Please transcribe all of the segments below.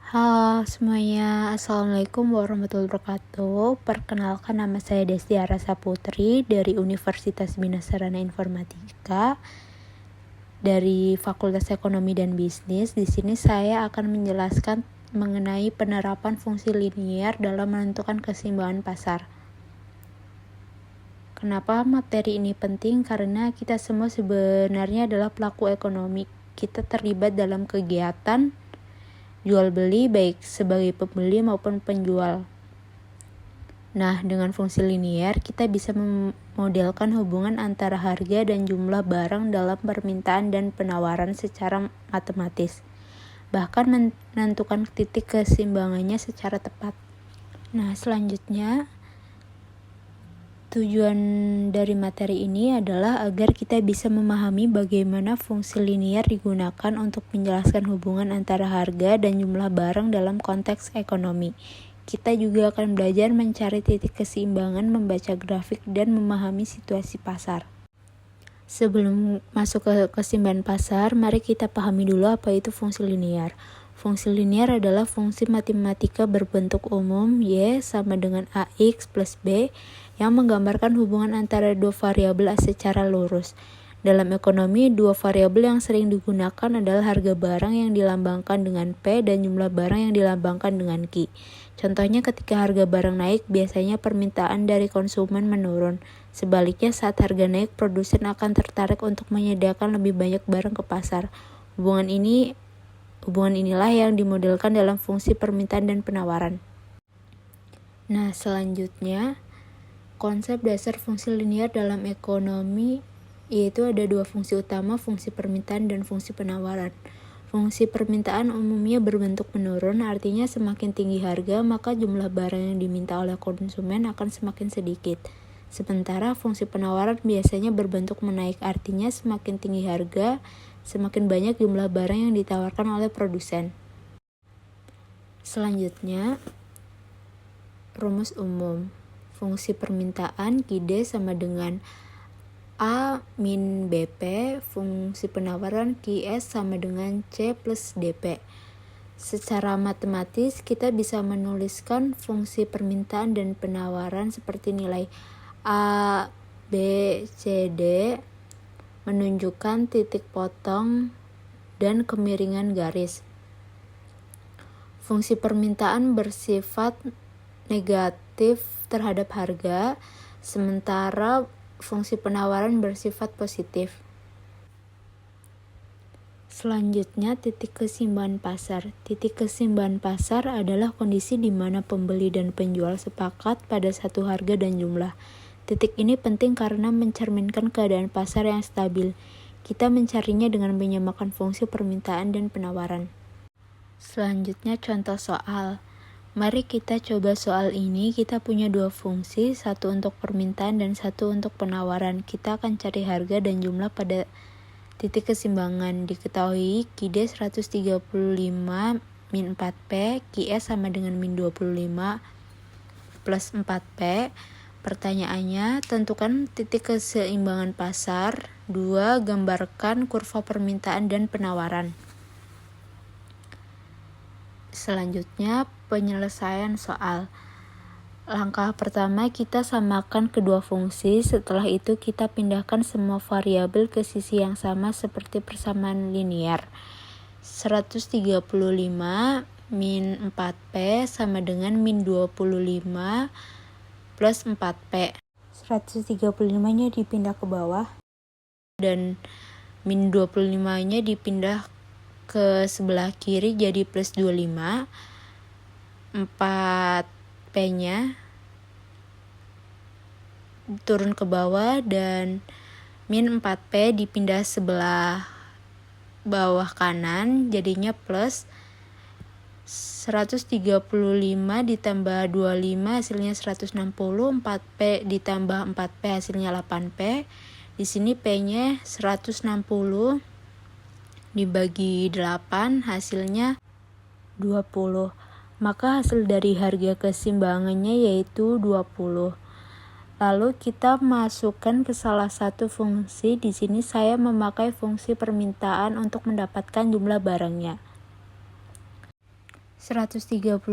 Halo semuanya, Assalamualaikum warahmatullahi wabarakatuh. Perkenalkan, nama saya Desti Arasa Putri dari Universitas Bina Sarana Informatika dari Fakultas Ekonomi dan Bisnis. Di sini saya akan menjelaskan mengenai penerapan fungsi linier dalam menentukan keseimbangan pasar. Kenapa materi ini penting? Karena kita semua sebenarnya adalah pelaku ekonomi. Kita terlibat dalam kegiatan jual beli baik sebagai pembeli maupun penjual. Nah, dengan fungsi linier kita bisa memodelkan hubungan antara harga dan jumlah barang dalam permintaan dan penawaran secara matematis. Bahkan menentukan titik keseimbangannya secara tepat. Nah, selanjutnya tujuan dari materi ini adalah agar kita bisa memahami bagaimana fungsi linier digunakan untuk menjelaskan hubungan antara harga dan jumlah barang dalam konteks ekonomi. Kita juga akan belajar mencari titik keseimbangan, membaca grafik, dan memahami situasi pasar. Sebelum masuk ke keseimbangan pasar, mari kita pahami dulu apa itu fungsi linier. Fungsi linier adalah fungsi matematika berbentuk umum Y sama dengan AX plus B yang menggambarkan hubungan antara dua variabel secara lurus. Dalam ekonomi, dua variabel yang sering digunakan adalah harga barang yang dilambangkan dengan P dan jumlah barang yang dilambangkan dengan Q. Contohnya, ketika harga barang naik, biasanya permintaan dari konsumen menurun. Sebaliknya, saat harga naik, produsen akan tertarik untuk menyediakan lebih banyak barang ke pasar. Hubungan inilah yang dimodelkan dalam fungsi permintaan dan penawaran. Nah, selanjutnya, konsep dasar fungsi linier dalam ekonomi yaitu ada dua fungsi utama, fungsi permintaan dan fungsi penawaran. Fungsi permintaan umumnya berbentuk menurun, artinya semakin tinggi harga, maka jumlah barang yang diminta oleh konsumen akan semakin sedikit. Sementara fungsi penawaran biasanya berbentuk menaik, artinya semakin tinggi harga, semakin banyak jumlah barang yang ditawarkan oleh produsen. Selanjutnya, rumus umum. Fungsi permintaan QD sama dengan A min BP, fungsi penawaran QS sama dengan C plus DP. Secara matematis, kita bisa menuliskan fungsi permintaan dan penawaran seperti nilai A, B, C, D menunjukkan titik potong dan kemiringan garis. Fungsi permintaan bersifat negatif terhadap harga, sementara fungsi penawaran bersifat positif. Selanjutnya, titik keseimbangan pasar. Titik keseimbangan pasar adalah kondisi di mana pembeli dan penjual sepakat pada satu harga dan jumlah. Titik ini penting karena mencerminkan keadaan pasar yang stabil. Kita mencarinya dengan menyamakan fungsi permintaan dan penawaran. Selanjutnya, contoh soal. Mari kita coba soal ini. Kita punya dua fungsi, satu untuk permintaan dan satu untuk penawaran. Kita akan cari harga dan jumlah pada titik keseimbangan. Diketahui QD 135 min 4P, QS sama dengan min 25 plus 4P. Pertanyaannya, tentukan titik keseimbangan pasar. 2. Gambarkan kurva permintaan dan penawaran. Selanjutnya, penyelesaian soal. Langkah pertama, kita samakan kedua fungsi. Setelah itu, kita pindahkan semua variabel ke sisi yang sama seperti persamaan linier. 135 min 4P sama dengan min 25 plus 4P. 135-nya dipindah ke bawah dan min 25-nya dipindah ke sebelah kiri jadi plus 25. 4P-nya turun ke bawah dan min 4P dipindah sebelah bawah kanan jadinya plus 135 ditambah 25 hasilnya 160, 4P ditambah 4P hasilnya 8P. Di sini P-nya 160 dibagi 8 hasilnya 20. Maka hasil dari harga keseimbangannya yaitu 20. Lalu kita masukkan ke salah satu fungsi. Di sini saya memakai fungsi permintaan untuk mendapatkan jumlah barangnya. 135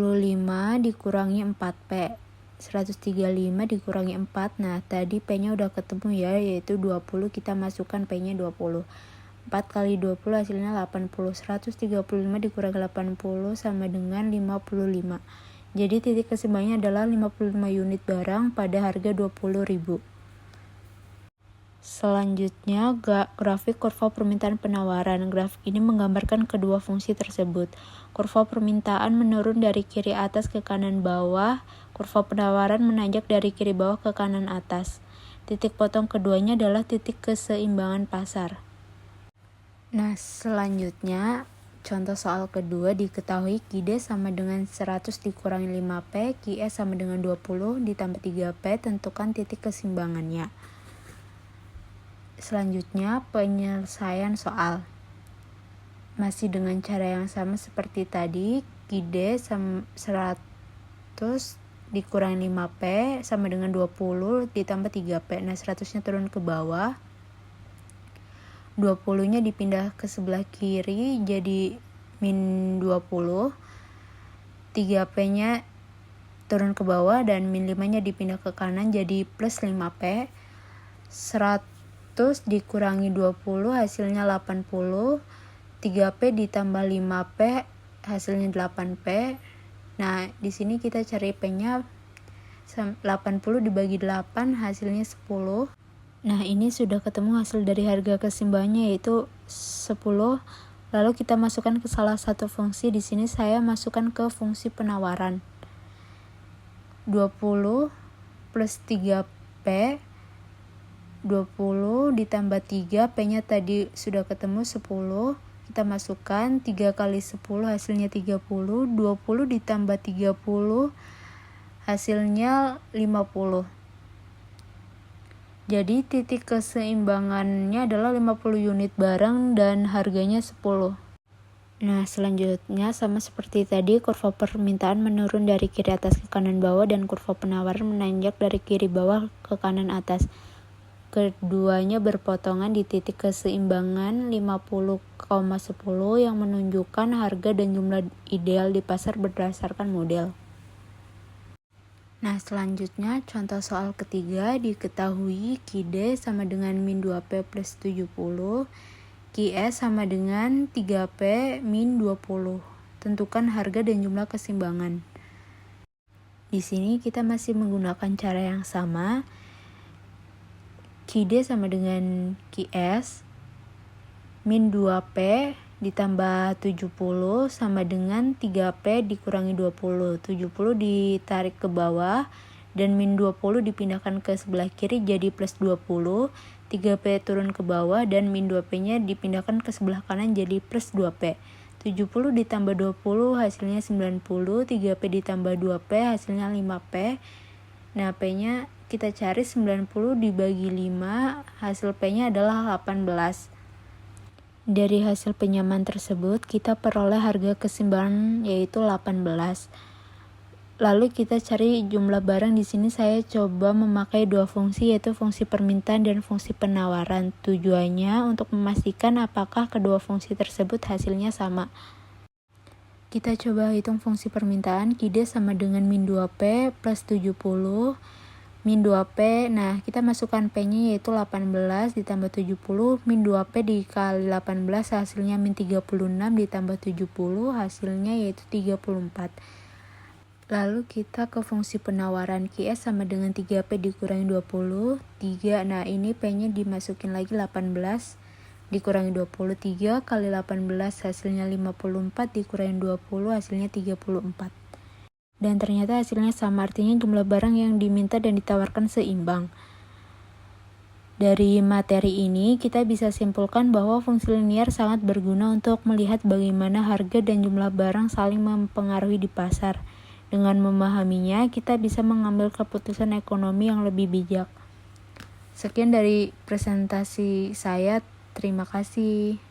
dikurangi 4P. 135 dikurangi 4. Nah, tadi P-nya udah ketemu ya, yaitu 20. Kita masukkan P-nya 20. 4 kali 20 hasilnya 80. 135 dikurangi 80 sama dengan 55. Jadi titik keseimbangannya adalah 55 unit barang pada harga 20.000. Selanjutnya, grafik kurva permintaan penawaran. Grafik ini menggambarkan kedua fungsi tersebut. Kurva permintaan menurun dari kiri atas ke kanan bawah. Kurva penawaran menanjak dari kiri bawah ke kanan atas. Titik potong keduanya adalah titik keseimbangan pasar. Nah, selanjutnya, contoh soal kedua diketahui QD sama dengan 100 dikurangi 5P, QS sama dengan 20 ditambah 3P, tentukan titik keseimbangannya. Selanjutnya, penyelesaian soal. Masih dengan cara yang sama seperti tadi, QD sama 100 dikurangi 5P sama dengan 20 ditambah 3P. Nah, 100-nya turun ke bawah. 20-nya dipindah ke sebelah kiri jadi min 20. 3P-nya turun ke bawah dan min 5-nya dipindah ke kanan jadi plus 5P. 100 dikurangi 20 hasilnya 80. 3P ditambah 5P hasilnya 8P. Nah, di sini kita cari P-nya 80 dibagi 8 hasilnya 10. Nah, ini sudah ketemu hasil dari harga keseimbangannya yaitu 10. Lalu kita masukkan ke salah satu fungsi. Di sini saya masukkan ke fungsi penawaran. 20 plus 3P. 20 ditambah 3, P-nya tadi sudah ketemu 10. Kita masukkan 3 kali 10 hasilnya 30. 20 ditambah 30 hasilnya 50. Jadi titik keseimbangannya adalah 50 unit barang dan harganya 10. Nah, selanjutnya sama seperti tadi, kurva permintaan menurun dari kiri atas ke kanan bawah dan kurva penawaran menanjak dari kiri bawah ke kanan atas. Keduanya berpotongan di titik keseimbangan 50,10 yang menunjukkan harga dan jumlah ideal di pasar berdasarkan model. Nah, selanjutnya contoh soal ketiga diketahui QD sama dengan min 2P plus 70, QS sama dengan 3P min 20. Tentukan harga dan jumlah keseimbangan. Di sini kita masih menggunakan cara yang sama. QD sama dengan QS min 2P ditambah 70 sama dengan 3P dikurangi 20. 70 ditarik ke bawah dan min 20 dipindahkan ke sebelah kiri jadi plus 20. 3P turun ke bawah dan min 2P-nya dipindahkan ke sebelah kanan jadi plus 2P. 70 ditambah 20 hasilnya 90. 3P ditambah 2P hasilnya 5P. Nah, P-nya kita cari 90 dibagi 5, hasil P-nya adalah 18. Dari hasil penyamaan tersebut, kita peroleh harga keseimbangan yaitu 18. Lalu kita cari jumlah barang. Di sini saya coba memakai dua fungsi yaitu fungsi permintaan dan fungsi penawaran. Tujuannya untuk memastikan apakah kedua fungsi tersebut hasilnya sama. Kita coba hitung fungsi permintaan. QD sama dengan min 2P plus 70 min 2P. Nah, kita masukkan P-nya yaitu 18 ditambah 70. Min 2P dikali 18 hasilnya min 36 ditambah 70 hasilnya yaitu 34. Lalu kita ke fungsi penawaran. QS sama dengan 3P dikurangi 20. 3. Nah, ini P-nya dimasukin lagi 18 dikurangi 20. 3 kali 18 hasilnya 54 dikurangi 20 hasilnya 34. Dan ternyata hasilnya sama, artinya jumlah barang yang diminta dan ditawarkan seimbang. Dari materi ini, kita bisa simpulkan bahwa fungsi linier sangat berguna untuk melihat bagaimana harga dan jumlah barang saling mempengaruhi di pasar. Dengan memahaminya, kita bisa mengambil keputusan ekonomi yang lebih bijak. Sekian dari presentasi saya, terima kasih.